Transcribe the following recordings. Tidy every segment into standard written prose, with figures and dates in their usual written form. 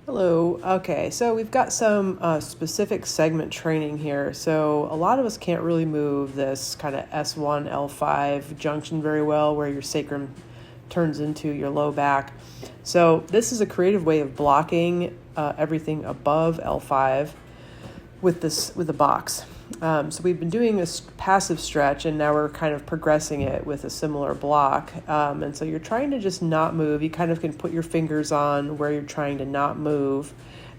Hello. Okay, so we've got some specific segment training here. So a lot of us can't really move this kind of S1, L5 junction very well, where your sacrum turns into your low back. So this is a creative way of blocking everything above L5 with a box. So we've been doing a passive stretch, and now we're kind of progressing it with a similar block. And so you're trying to just not move. You kind of can put your fingers on where you're trying to not move,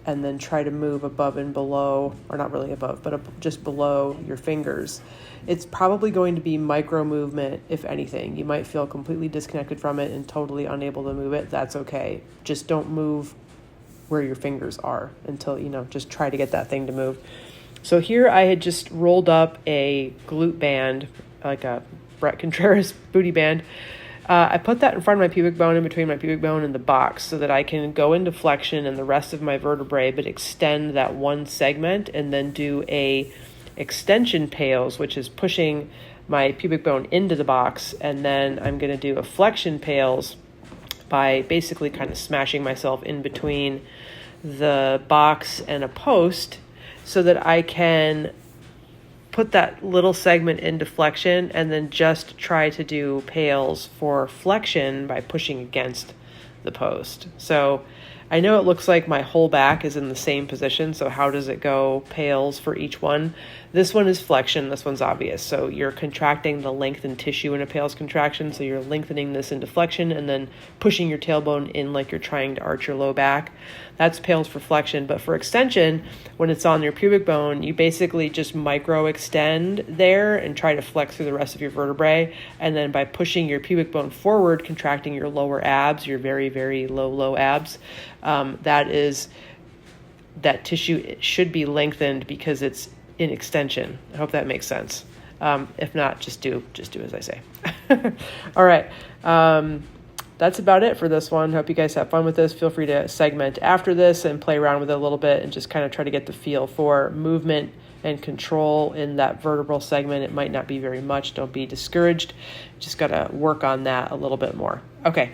and then try to move above and below, or not really above, but just below your fingers. It's probably going to be micro movement, if anything. You might feel completely disconnected from it and totally unable to move it. That's okay. Just don't move where your fingers are until, just try to get that thing to move. So here I had just rolled up a glute band, like a Brett Contreras booty band. I put that in front of my pubic bone, in between my pubic bone and the box, so that I can go into flexion and the rest of my vertebrae, but extend that one segment and then do a extension pales, which is pushing my pubic bone into the box. And then I'm going to do a flexion pales by basically kind of smashing myself in between the box and a post, so that I can put that little segment into flexion and then just try to do pales for flexion by pushing against the post. So I know it looks like my whole back is in the same position, so how does it go pales for each one? This one is flexion, this one's obvious. So you're contracting the lengthened tissue in a pales contraction, so you're lengthening this into flexion and then pushing your tailbone in like you're trying to arch your low back. That's pales for flexion. But for extension, when it's on your pubic bone, you basically just micro extend there and try to flex through the rest of your vertebrae. And then by pushing your pubic bone forward, contracting your lower abs, your very, very low abs, that tissue should be lengthened because it's in extension. I hope that makes sense. If not, just do as I say. All right. That's about it for this one. Hope you guys have fun with this. Feel free to segment after this and play around with it a little bit and just kind of try to get the feel for movement and control in that vertebral segment. It might not be very much. Don't be discouraged. Just got to work on that a little bit more. Okay.